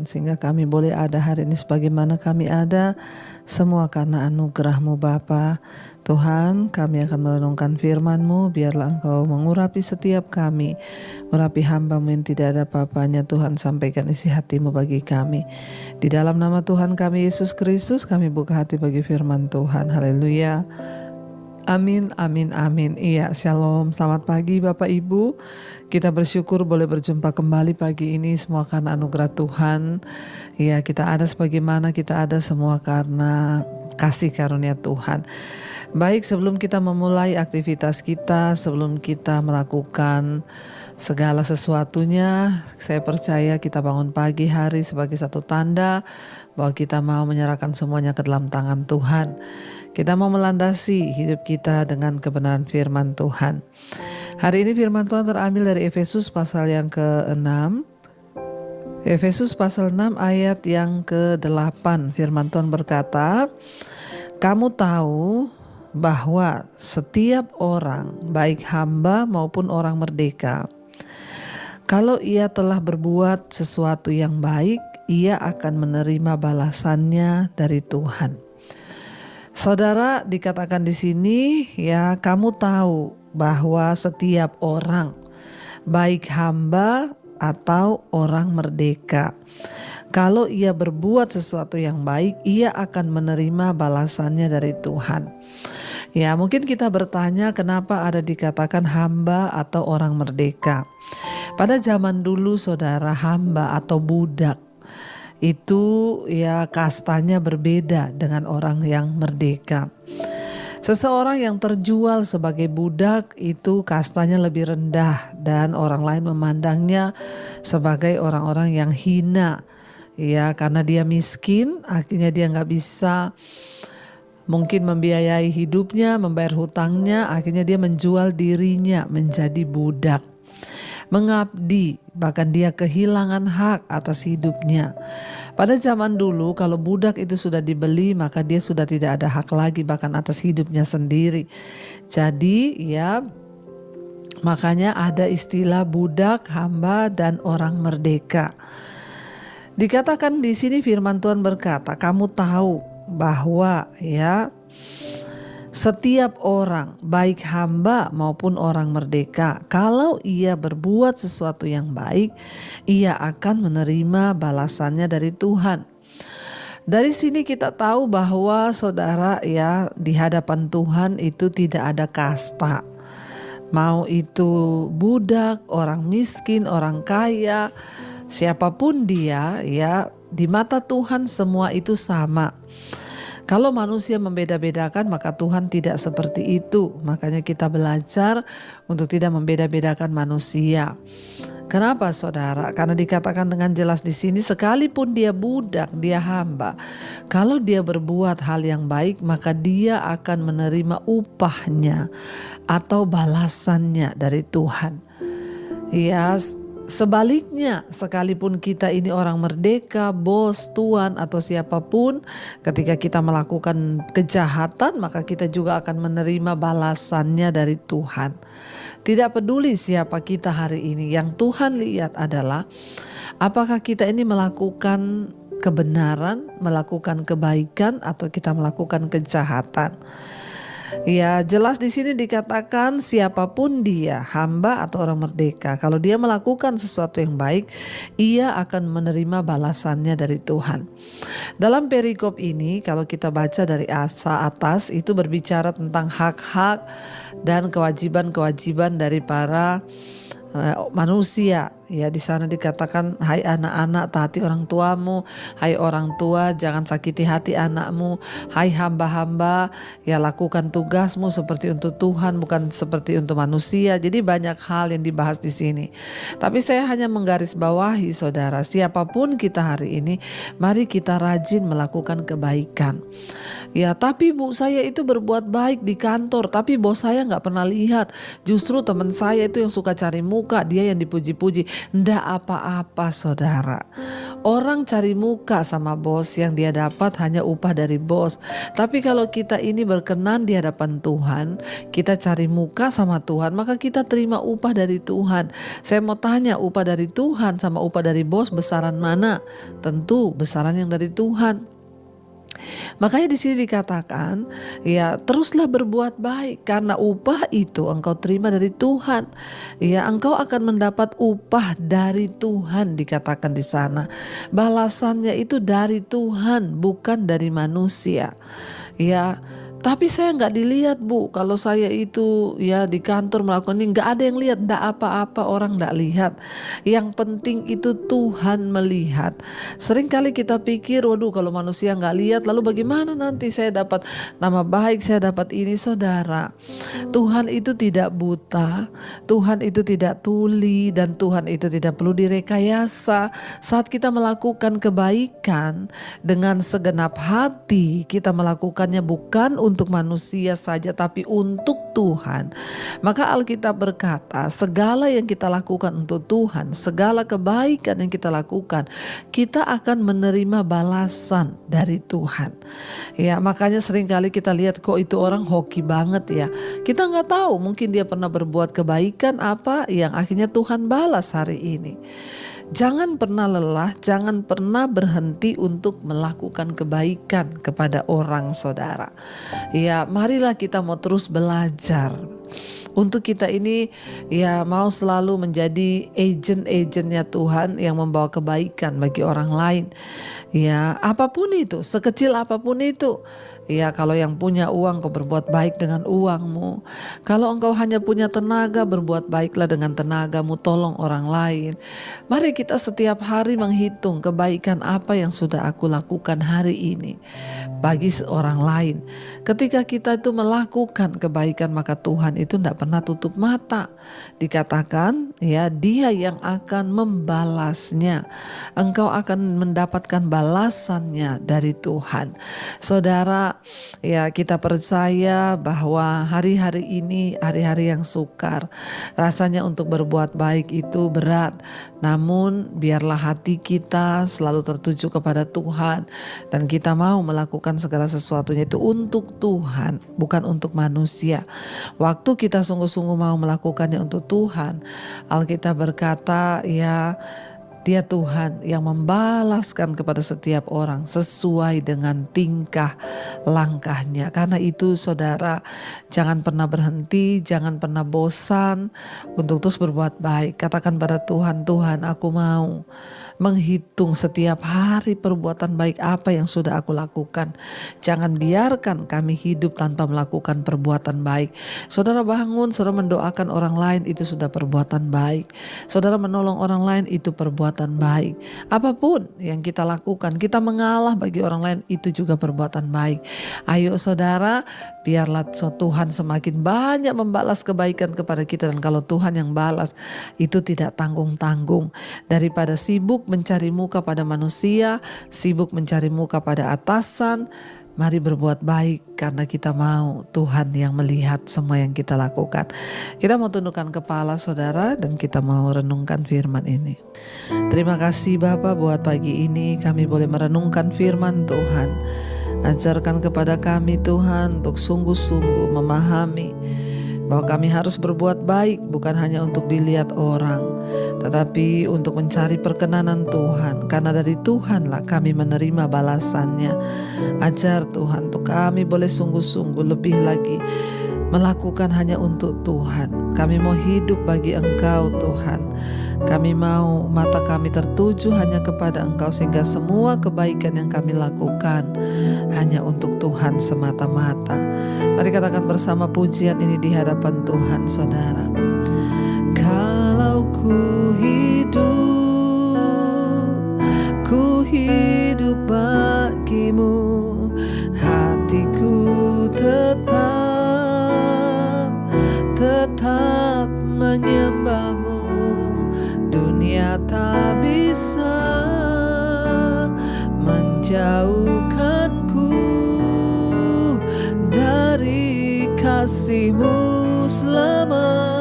Tuhan, sehingga kami boleh ada hari ini sebagaimana kami ada, semua karena anugerah-Mu Bapa. Tuhan, kami akan merenungkan firman-Mu, biarlah Engkau mengurapi setiap kami, urapi hamba-Mu yang tidak ada apa-apanya. Tuhan, sampaikan isi hati-Mu bagi kami. Di dalam nama Tuhan kami Yesus Kristus, kami buka hati bagi firman Tuhan. Haleluya. Amin, amin, amin. Iya, shalom. Selamat pagi Bapak Ibu. Kita bersyukur boleh berjumpa kembali pagi ini, semua karena anugerah Tuhan. Iya, kita ada sebagaimana kita ada, semua karena kasih karunia Tuhan. Baik, sebelum kita memulai aktivitas kita, sebelum kita melakukan segala sesuatunya, saya percaya kita bangun pagi hari sebagai satu tanda bahwa kita mau menyerahkan semuanya ke dalam tangan Tuhan. Kita mau melandasi hidup kita dengan kebenaran firman Tuhan. Hari ini firman Tuhan terambil dari Efesus pasal yang ke-6. Efesus pasal 6 ayat yang ke-8. Firman Tuhan berkata, "Kamu tahu bahwa setiap orang, baik hamba maupun orang merdeka, kalau ia telah berbuat sesuatu yang baik, ia akan menerima balasannya dari Tuhan." Saudara, dikatakan di sini ya, kamu tahu bahwa setiap orang, baik hamba atau orang merdeka, kalau ia berbuat sesuatu yang baik, ia akan menerima balasannya dari Tuhan. Ya, mungkin kita bertanya kenapa ada dikatakan hamba atau orang merdeka. Pada zaman dulu saudara, hamba atau budak itu ya kastanya berbeda dengan orang yang merdeka. Seseorang yang terjual sebagai budak itu kastanya lebih rendah dan orang lain memandangnya sebagai orang-orang yang hina. Ya, karena dia miskin, akhirnya dia nggak bisa mungkin membiayai hidupnya, membayar hutangnya, akhirnya dia menjual dirinya menjadi budak. Mengabdi, bahkan dia kehilangan hak atas hidupnya. Pada zaman dulu kalau budak itu sudah dibeli, maka dia sudah tidak ada hak lagi bahkan atas hidupnya sendiri. Jadi ya, makanya ada istilah budak, hamba, dan orang merdeka. Dikatakan di sini firman Tuhan berkata, kamu tahu bahwa ya, setiap orang, baik hamba maupun orang merdeka, kalau ia berbuat sesuatu yang baik, ia akan menerima balasannya dari Tuhan. Dari sini kita tahu bahwa saudara ya, di hadapan Tuhan itu tidak ada kasta. Mau itu budak, orang miskin, orang kaya, siapapun dia ya, di mata Tuhan semua itu sama. Kalau manusia membeda-bedakan, maka Tuhan tidak seperti itu. Makanya kita belajar untuk tidak membeda-bedakan manusia. Kenapa saudara? Karena dikatakan dengan jelas di sini, sekalipun dia budak, dia hamba, kalau dia berbuat hal yang baik, maka dia akan menerima upahnya atau balasannya dari Tuhan. Ya, sebaliknya, sekalipun kita ini orang merdeka, bos, tuan, atau siapapun, ketika kita melakukan kejahatan, maka kita juga akan menerima balasannya dari Tuhan. Tidak peduli siapa kita hari ini, yang Tuhan lihat adalah apakah kita ini melakukan kebenaran, melakukan kebaikan, atau kita melakukan kejahatan. Ya, jelas di sini dikatakan siapapun dia, hamba atau orang merdeka, kalau dia melakukan sesuatu yang baik, ia akan menerima balasannya dari Tuhan. Dalam perikop ini, kalau kita baca dari atas, itu berbicara tentang hak-hak dan kewajiban-kewajiban dari para manusia. Ya, di sana dikatakan, hai anak-anak, taati orang tuamu. Hai orang tua, jangan sakiti hati anakmu. Hai hamba-hamba, ya lakukan tugasmu seperti untuk Tuhan, bukan seperti untuk manusia. Jadi banyak hal yang dibahas di sini. Tapi saya hanya menggarisbawahi saudara, siapapun kita hari ini, mari kita rajin melakukan kebaikan. Ya, tapi bu, saya itu berbuat baik di kantor, tapi bos saya nggak pernah lihat. Justru teman saya itu yang suka cari muka, dia yang dipuji-puji. ndak apa-apa saudara. Orang cari muka sama bos, yang dia dapat hanya upah dari bos. Tapi kalau kita ini berkenan di hadapan Tuhan, kita cari muka sama Tuhan, maka kita terima upah dari Tuhan. Saya mau tanya, upah dari Tuhan sama upah dari bos besaran mana? Tentu besaran yang dari Tuhan. Makanya di sini dikatakan, ya teruslah berbuat baik karena upah itu engkau terima dari Tuhan. Ya, engkau akan mendapat upah dari Tuhan, dikatakan di sana. Balasannya itu dari Tuhan, bukan dari manusia. Ya, tapi saya nggak dilihat Bu, kalau saya itu ya di kantor melakukan ini, nggak ada yang lihat, nggak apa-apa, orang nggak lihat. Yang penting itu Tuhan melihat. Seringkali kita pikir, waduh kalau manusia nggak lihat, lalu bagaimana nanti saya dapat nama baik, saya dapat ini. Saudara, Tuhan itu tidak buta, Tuhan itu tidak tuli, dan Tuhan itu tidak perlu direkayasa. Saat kita melakukan kebaikan dengan segenap hati, kita melakukannya bukan untuk manusia saja, tapi untuk Tuhan. Maka Alkitab berkata, segala yang kita lakukan untuk Tuhan, segala kebaikan yang kita lakukan, kita akan menerima balasan dari Tuhan. Ya, makanya seringkali kita lihat kok itu orang hoki banget ya. Kita nggak tahu, mungkin dia pernah berbuat kebaikan apa yang akhirnya Tuhan balas hari ini. Jangan pernah lelah, jangan pernah berhenti untuk melakukan kebaikan kepada orang, saudara. Ya, marilah kita mau terus belajar. Untuk kita ini ya mau selalu menjadi agent-agentnya Tuhan yang membawa kebaikan bagi orang lain. Ya, apapun itu, sekecil apapun itu. Ya, kalau yang punya uang, kau berbuat baik dengan uangmu. Kalau engkau hanya punya tenaga, berbuat baiklah dengan tenagamu, tolong orang lain. Mari kita setiap hari menghitung kebaikan apa yang sudah aku lakukan hari ini bagi orang lain. Ketika kita itu melakukan kebaikan, maka Tuhan itu tidak pernah tutup mata. Dikatakan ya, Dia yang akan membalasnya. Engkau akan mendapatkan balasannya dari Tuhan. Saudara, ya kita percaya bahwa hari-hari ini hari-hari yang sukar. Rasanya untuk berbuat baik itu berat. Namun biarlah hati kita selalu tertuju kepada Tuhan, dan kita mau melakukan segala sesuatunya itu untuk Tuhan, bukan untuk manusia. Waktu kita sungguh-sungguh mau melakukannya untuk Tuhan, Alkitab berkata ya, Dia Tuhan yang membalaskan kepada setiap orang sesuai dengan tingkah langkahnya. Karena itu saudara, jangan pernah berhenti, jangan pernah bosan untuk terus berbuat baik. Katakan pada Tuhan, Tuhan aku mau menghitung setiap hari perbuatan baik apa yang sudah aku lakukan. Jangan biarkan kami hidup tanpa melakukan perbuatan baik. Saudara bangun, saudara mendoakan orang lain, itu sudah perbuatan baik. Saudara menolong orang lain, itu perbuatan baik. Apapun yang kita lakukan, kita mengalah bagi orang lain, itu juga perbuatan baik. Ayo saudara, biarlah Tuhan semakin banyak membalas kebaikan kepada kita. Dan kalau Tuhan yang balas, itu tidak tanggung-tanggung. Daripada sibuk mencari muka pada manusia, sibuk mencari muka pada atasan, mari berbuat baik karena kita mau Tuhan yang melihat semua yang kita lakukan. Kita mau tundukkan kepala saudara dan kita mau renungkan firman ini. Terima kasih Bapa buat pagi ini kami boleh merenungkan firman Tuhan. Ajarkan kepada kami Tuhan untuk sungguh-sungguh memahami bahwa kami harus berbuat baik bukan hanya untuk dilihat orang, tetapi untuk mencari perkenanan Tuhan, karena dari Tuhanlah kami menerima balasannya. Ajar Tuhan untuk kami boleh sungguh-sungguh lebih lagi melakukan hanya untuk Tuhan. Kami mau hidup bagi Engkau Tuhan. Kami mau mata kami tertuju hanya kepada Engkau, sehingga semua kebaikan yang kami lakukan hanya untuk Tuhan semata-mata. Mari katakan bersama pujian ini di hadapan Tuhan saudara. Kalau ku hidup bagimu, hatiku tetap menyembahmu. Dunia tak bisa menjauhkanku dari kasih-Mu selama